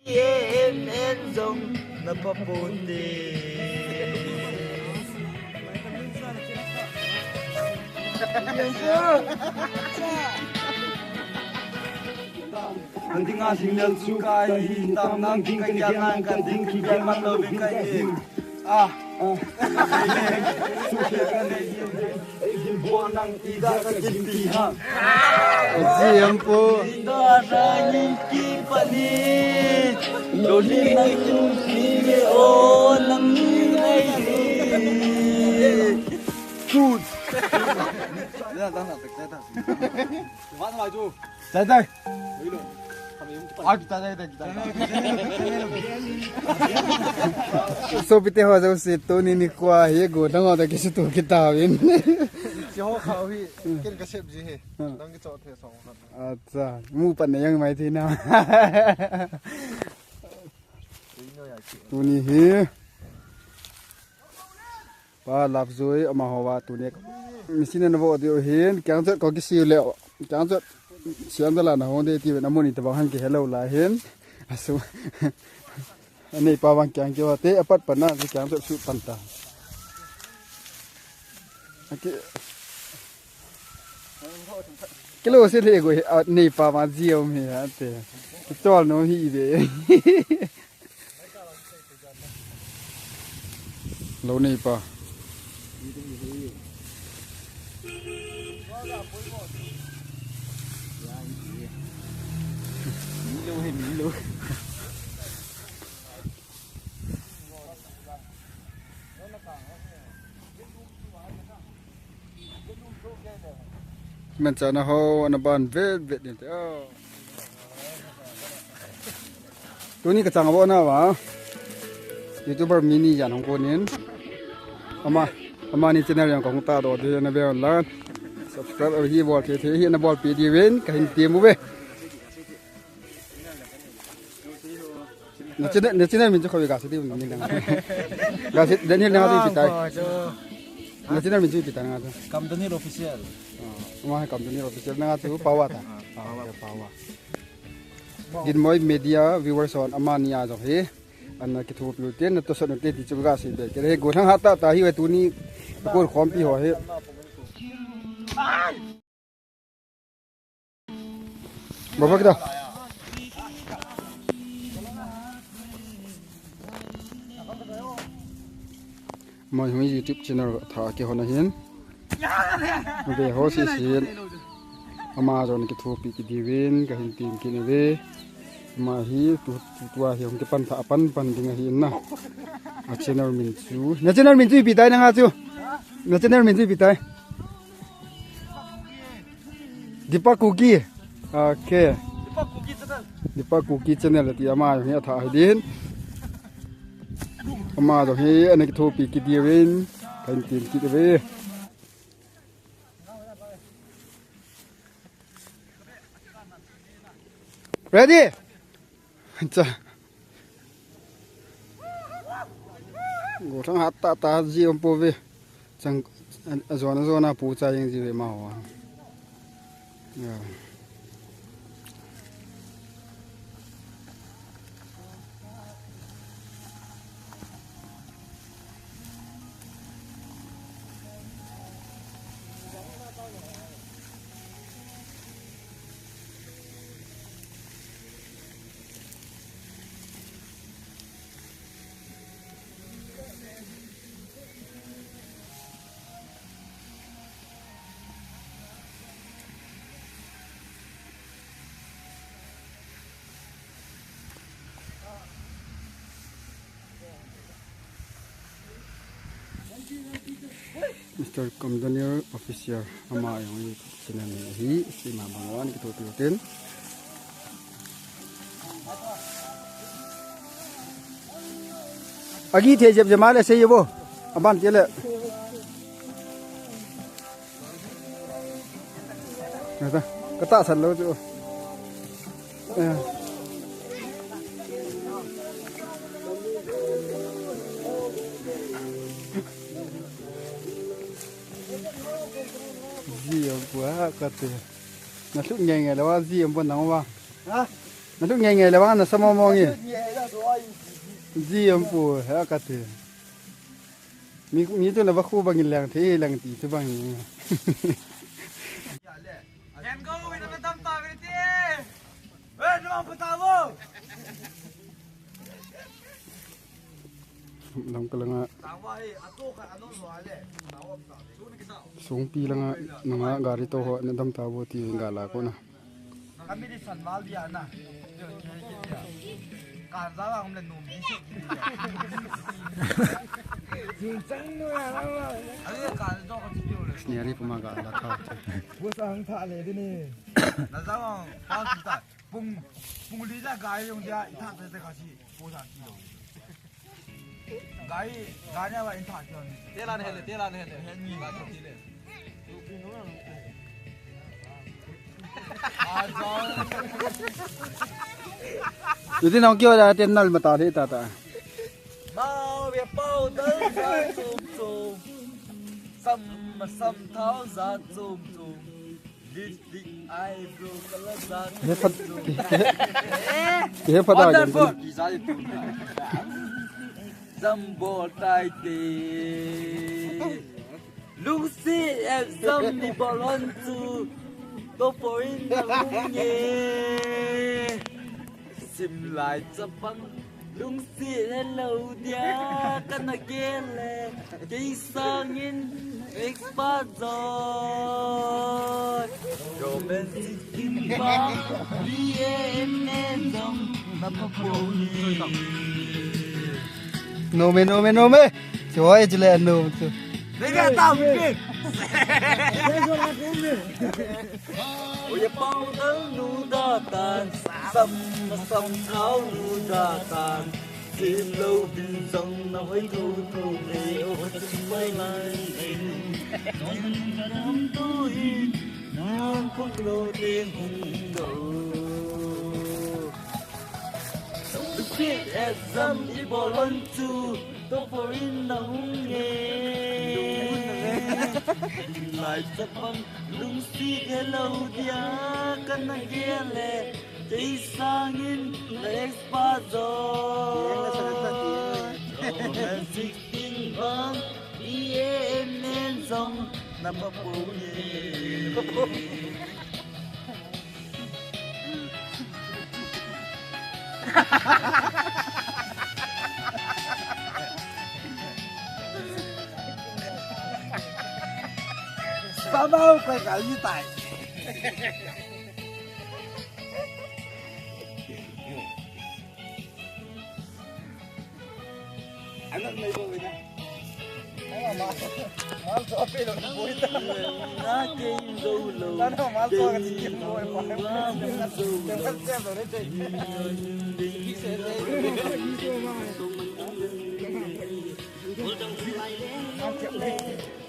En zong napaputi. Ang tinga signal sukai hitam nang tingkayan kan tingkigan matlobing kayin. Buanang tidak kecintihan. Siampo. Darahnya kipanis, loli nang susi o nang ngai. Good. Đây đây. So bite ho jo se to ni kwa he go dang da ki tu kitab in. Cho khao hi ken ka sep ji he dang ki chot the song khat. Acha mu pan yang mai thi na. Tu ni he. Pa lap zoi ama hawa tu ne. Machine na bo dio hen kyang chat ko ki siu le kyang chat siam da la na hon de ti na mo ni ta ba han ki hello la hen. Asu. Ani pa wang kyang ki wa te apat pan na ki kyang chat su pan ta. Okay. Cái lô xe thể của nề bà mà diêu mì hả thế cho nó hì về lâu nề bà mình cho nó hô nó bàn vết vết như thế tôi ní cái chẳng bao nào mà YouTuber mini dàn không có nín ama ni channel yang kong ta do de na be lan subscribe ở hi bol thế hi na bol pi di wen ka hin tiêm mu be nó channel mình cho khơi gà sẽ tiêu mình đang gà sẽ đến hiện nay thì tại nó channel mình chưa bị tai nào thôi Company official. Mga company official na nga ito, pawa ta. Pawa. Din mo media viewers on amania jo he. An kithu pluten na to sa note ti chuga si be. Kere go thang hata ta hi we tu ni ko khom pi ho he. Baba kita. Moi YouTube channel tha ke hona hin. Về hồ sĩ xin Amazon cái thu bị cái divin cái hình tìm cái này về mà hi tua hiểu cái pan thả pan tiếng hi na ở channel mình chú nhà channel mình chú bị tai năng chú nhà channel mình chú bị tai Dipa Cookie ok Dipa Cookie channel là thì Amazon hi thả hin Amazon hi anh cái thu bị cái divin cái hình tìm cái về Ready? Cha. Go thang hat ta ji om po ve. Chang zona pu cha yang ji ve ma wa. Ya. Mr. Comdaniel Official ama yang YouTube channel ni hi si Mamangwan kita tututin. Agi the jeb jamal se yebo aban tele. Nada kata san lo tu. Gì buah kata, nasib nyai ngai lawa gì em pun nang wa, nó lúc nghe nghe là bạn nó sao mong mong nhỉ nhẹ ra rồi gì ông phụ hả cả thế mi tôi là bác khu bằng làng thế làng tí tôi bằng em go với nó tâm tao với tê ê nó không tao vô lòng cái lăng tao vậy à tôi cái anh nó rồi đấy tao xuống cái tao xuống pi lăng nanga gari to ho na dam ta bo ti gala ko na kami di sanwal dia na kan ra ang le num di chang no ya ale kan do ka ti le ni ri puma ga la kha Bố sang thả lệ đi nè. na za ang pa ti ta pung li ra gai yong dia i tha te ka chi po sa ti lo gai nya ba in tha ti te la ne he ni ba to ti le yu tin ong kyo da ten nal ma ta the ta ta bao việc bao tới ra zoom zoom sâm tháo ra zoom zoom đi ai bro color ra he phat he phat da wonderful ra đi tu Jumbo tai tê Lucy em dâm đi bỏ lon tu tô phối nắng nhẹ sim lại cho băng Lucy hello dia kana gele cái sangin expazo romantic in ba bien dom na paponi no me choi chile no tu Venga, tao biết. Ôi bao tớ nu đa tàn, sầm tháo nu đa tàn, xin lâu tin rằng nói thâu thâu lệ ô chân bay mai, nhìn đám tôi non không lô tiếng hùng đầu. Lúc biết em dâm đi bỏ lon chu, tôi phải nắng nghe. Lại sắp băng lung xí cái lâu dia căn năng kia lệ thấy sang in lệ spa rồi em xích tin vang đi em nên dòng nằm ở phố sao đâu quay cả như tại anh ăn mấy bồi nha mal so pe lo bồi ta na kinh dâu lâu na no mal so cái gì bồi bồi dem kan xem rồi đấy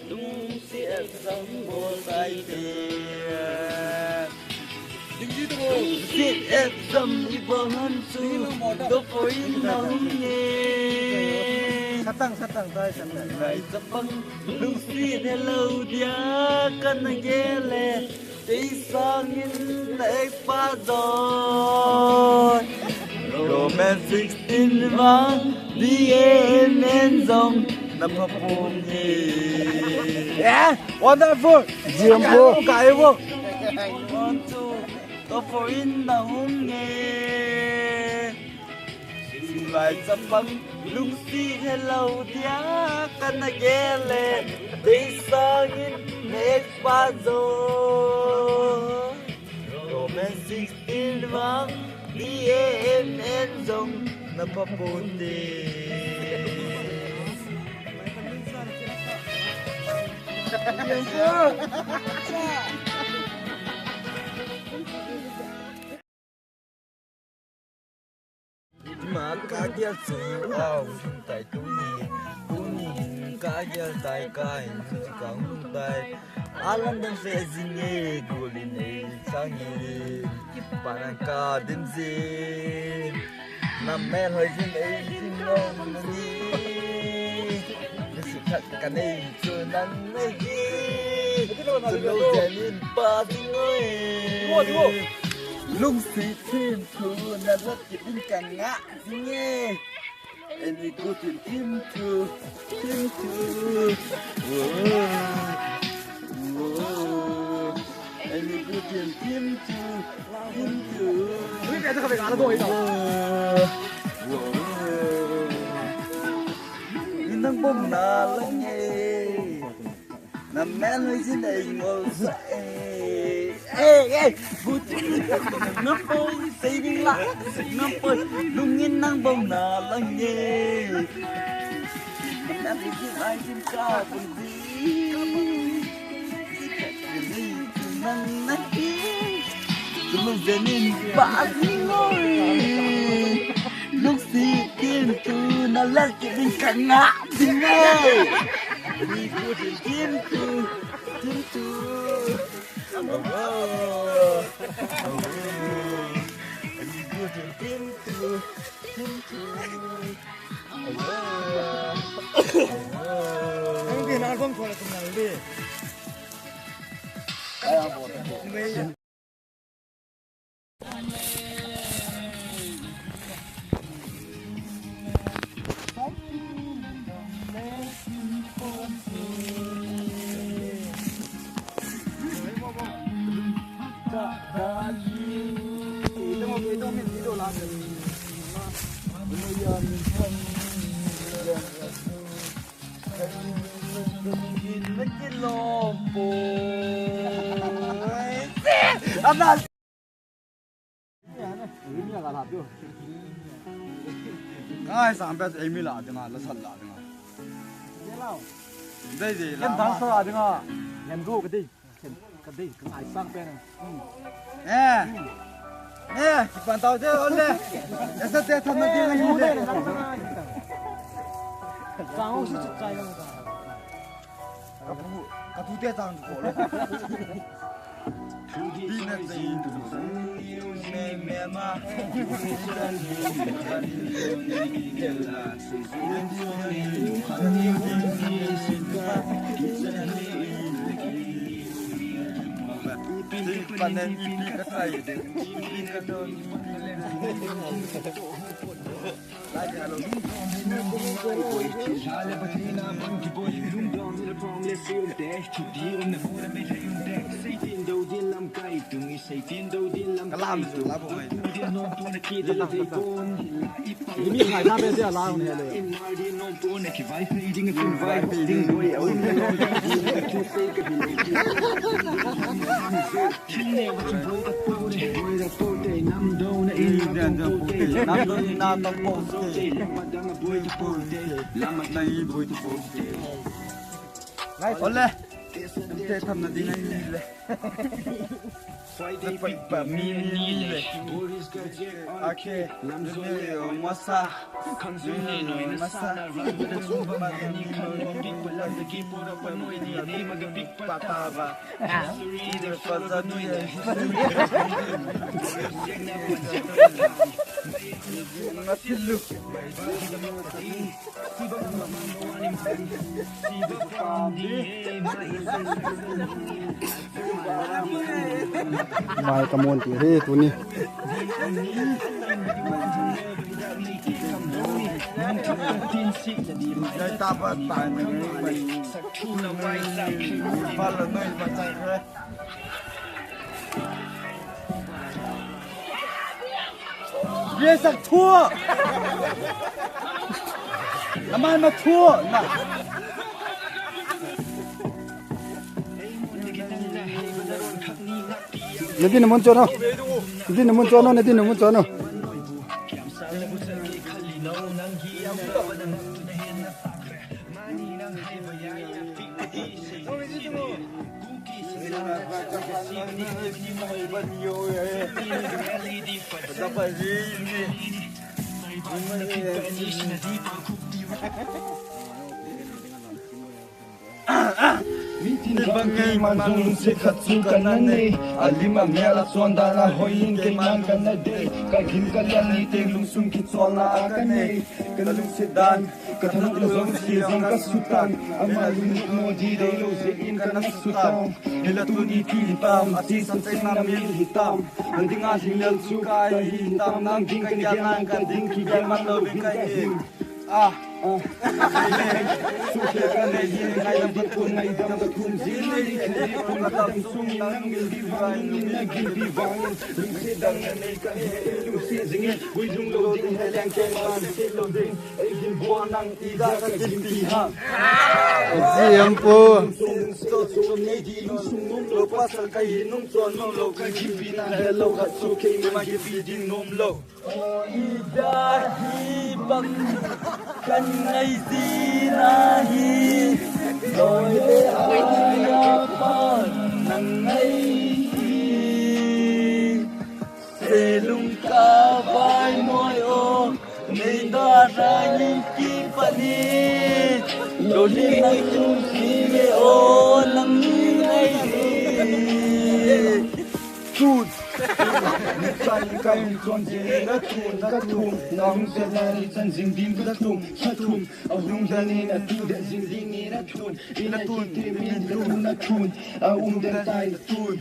đúng sẽ sống vô tay đừng đi đâu sẽ em dâm đi bờ hơn su đâu phải nắng nghe sát tăng tay sát tăng lại dập băng đúng sẽ để lâu dia cần nghe lệ đi sang in lệ pha rồi romantic in vang đi em dòng nằm hấp hồn yeah wonderful Jumbo cái vô one two tôi phải nắng nghe lại sắp băng lung xí hello dia cần nghe lệ đi sang in next ba rồi romantic in vang đi em dòng nằm hấp hồn mà cá kia sủi ao tại tú ni cá kia tại cái cẳng tại alam đang sẽ zinge goline sangi panangka dimzin namel hơi zin ấy zin ngon đi khát cả này chưa nắng này từ lâu giờ nên ba tiếng ơi ลุงสีทีมทูนั่นรถกินกันงะสิเงี้ยอันนี้กูถึงทีมทูโว้โว้อันนี้กูถึงทีมทูนี่แกจะเข้าไปงานแล้วด้วยเหรอโว้นี่นั่งบ่มนาละเงี้ยน้ำแม่เลยสิได้งอใส่กูจะน้ำปอยใส่ดิละน้ำปอยลุงเงินนั่งบ่มนาละเงี้ยน้ำไปกินไอกินข้าวคนดีนั่งนั่งกูลุงจะนิ่งบ้าสิโง่ลูกสีกินตูนั่นแหละกินกันนะสิโง่นี่กูจะกินตูอันนี้กูจะกินตูMungkin album kalau kenal dia. Ayah boleh. Anas. Ini agak lap tu. Kau sampai Amy lah dengan lesat lah dengan. Jadi lah. Yang bangsa lah dengan. Yang go kedai, kedai kengai sang pen. Kita tahu je oleh. Esok dia thầm nanti lagi muda. Kau sih cai kan. Kau dia jangan tu kalau. Dina zain tu mema panen ipi kasai ipi kadon lagi halo Schale Patina Bunky Boy Lumdon in the Prongless Film Dash to deal in the Motor Major Deck Satan do din lam kai tung is Satan do din lam kalam tu la boy din no to na ki de te kon ni ngai na be sia la on he le in my din no to na ki vai feeding a fin vai feeding boy o ni no to say ka bi Chine wa boy da pote nam do na in nam do na to pote padang boy to pote lamat na i boy to pote Oleh Nanti thầm là đi này le Nó phải bà mi le Ok Làm gì masa Masa Patava Either Fazania Nasilu Mai kamon ti he tu ni. Đây ta bắt tài mình phát là nơi mà chạy thôi Bia sạc thua Làm ai mà thua nào Nanti namun cono. Nanti namun cono, nanti namun cono. bangai manung se khatsu kanane alima mela sonda na hoin ke man kanade kahin kalani te lungsum ki chona akane kalung se dan kathan lung si jong ka sutan amalung no di de lo se in kana sutan helatu di ti pam ati san sai na mil hitam andinga hilal su kai hitam nang ding ka ya nang kan ding ki ga man lo bi kai ah suke kan ne yin ngai dam patun ngai dam patun zin ne ni kun ka sung nang mil di vai ni gi di vai lung se dang ne kan he lung se jing wi jung lo ding he lang ke man se lo ding ai gin bo nang i ga ka jin ti ha Diam po. sung so so ne di lung sung num lo pa sal kai nung chon num lo ka gi bi na he lo ka su ke ma gi bi ding num lo i da hi bang kan ngai si na hi rồi ai pa nang ngai se lung ka vai moi o nei da ra ni ki pa ni lo ni nai tu si me o nang ngai tut Chan kai chon je na thum nang se na ni chan jing dim da thum a lung da ni na tu da jing ding ni na thun ina tun ti min lung na thun a da tai na tun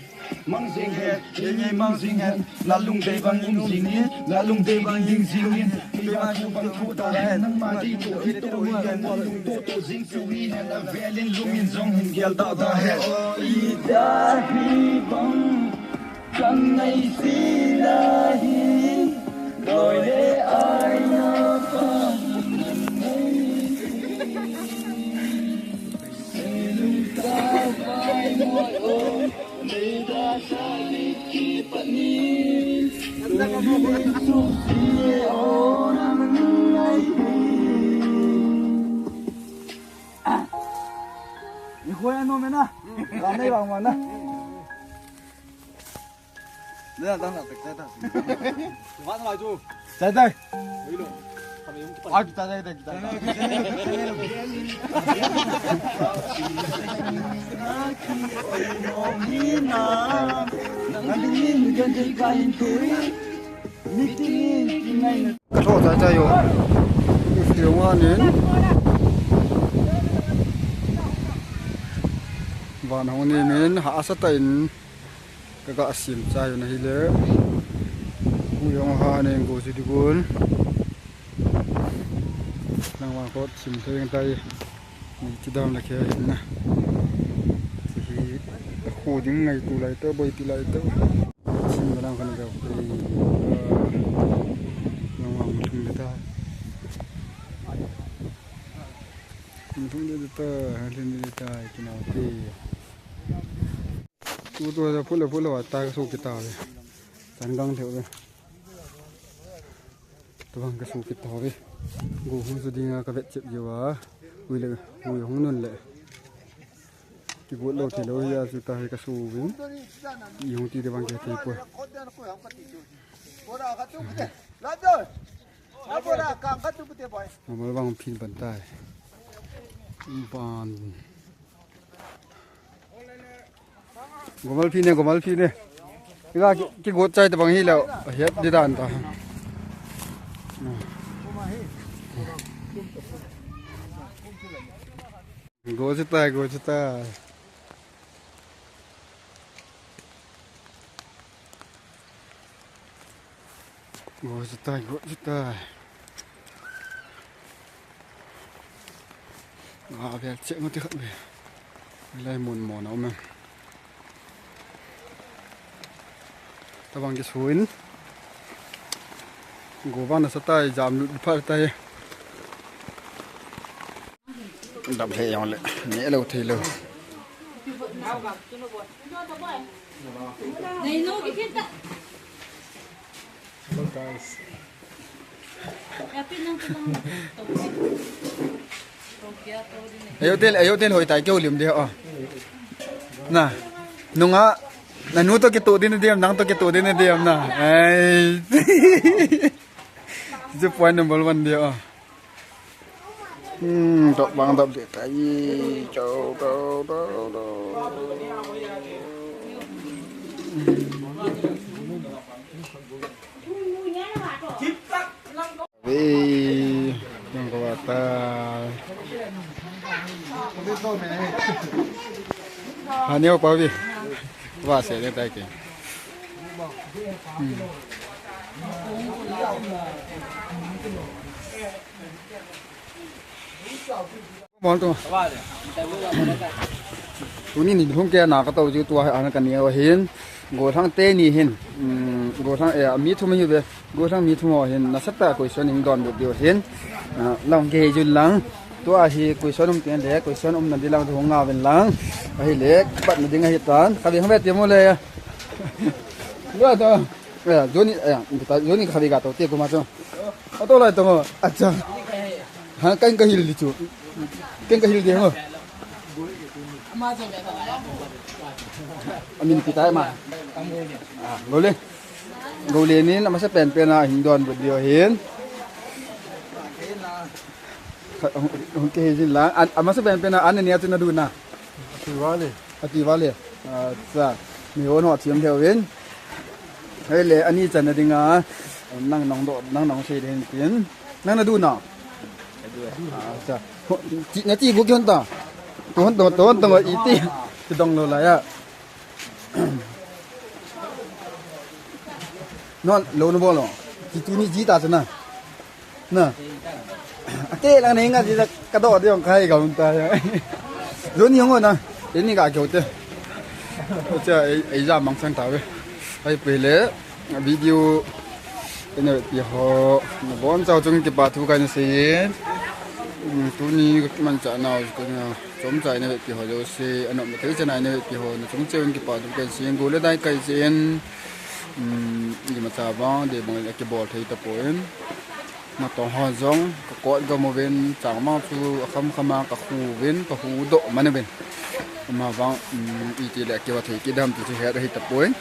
mang jing he ye mang jing he na lung dei bang ing jing ni na lung dei bang ing jing ni ti ma chu bang thu ta he nang ma di to hi to wi ga na lung to jing su wi he na velin lung in jong hin gel da he I da hi bang Chẳng ngày si lahi Đôi để ai nhớ con Sẽ lung ta vai môi ôm Để ta xa đi khi bận đi Đôi đi xuống xie ô nắng ngày Đi khối anh ôm na Làm đây bằng mà na 내가 나나 짜다. 와서 와줘. 짜다. 여기로. 아, 짜다 돼. 짜다. Cho 짜자 요. 영화는 반홍님은 하사타인 그가 아심 짜요 나 힐레 우영하는 곳이디군 nang wa ko sim theng tai ni chidam la khe na hi khu ding ngai tu lai to boi ti lai to sim nang kan ga nang wa muthung de ta muthung de ta halin de ta kina ti tu to da phula wa ta su ki ta le san gang theu le to bang ka su ki ta le gu hung su dinga ka vet chep yo wa ui le ui hung nun le ki go lo ti lo ya su ta ka su win i hung ti de bang ke ti po ma bang phin ban tai ban gomal phi ne ga ki go chai de bang hi lo het di dan ta go chita go chita à về chuyện nó tiếc về lại muộn mỏ nào mà ta bằng cái suối gỗ văn là sát tay giảm lụt phát tay đập hệ nhau lại nhẹ lâu thì lâu ayo tel hồi tại kêu liềm đi à nè nung á nè nuốt tôi cái tụ đi nó điềm nắng tôi cái tụ đi nó điềm nè ai giúp point number 1 đi à Trộn bằng tập để cái gì châu đâu đâu đâu vì đừng có ta nhiều bao vì và sẽ lên tay kìa món tôiนี่นี่ทุ่งแกหนากระโตจูตัวอันกันเนี่ยเห็นกูทั้งเตนี่เห็นกูทั้งมีทุ่มอยู่เลยกูทั้งมีทุ่มเห็นนักสัตว์กุยชนิงดอนบุตรเดียวเห็นลองเกยจุนหลังตัวอาชีกุยชนเตียนเล็กกุยชนนั่นดีหลังทุ่งงาเป็นหลังไอ้เล็กปัดมันดึงไอ้ตานขับยังไม่เตรียมหมดเลยด้วยตัวโยนี่ขับยังตัวเตี้ยกูมาจ้ะเอาตัวอะไรตัวอาจารย์หากันก็หิลดิจูกันก็หิลดีเหรอamin kita ma gole ni na masa pen pen na hindon bu dio hin ke hin la masa pen pen na an ne tu na du na ati wale sa mi on ho thiam theo wen hai le ani chan na dinga nang nong se den tin nang na du na sa ji na ji bu kyon ta ton i ti ti dong lo la ya non lo no bolo ti tu ni ji ta sana na ate lang nei nga ji ka do de ong khai ga un ta ya zo ni hong na den ni ga gyo te cha ai ja mang sang ta we ai pe le video ene ti ho bon chao chung ki ba thu ka ni se tu ni man cha na ko na chom chai ne ti ho jo se anom te chana ne ti ho na chung cheun ki pa du ka sing go le dai kai chen ni ma cha ba de bong le ki bol thei ta poen ma to ho jong ko go mo ven chang ma chu kham khama ka khu ven ka hu do ma ne ven ma ba i ti le ki wa thei ki dam ti he ta poen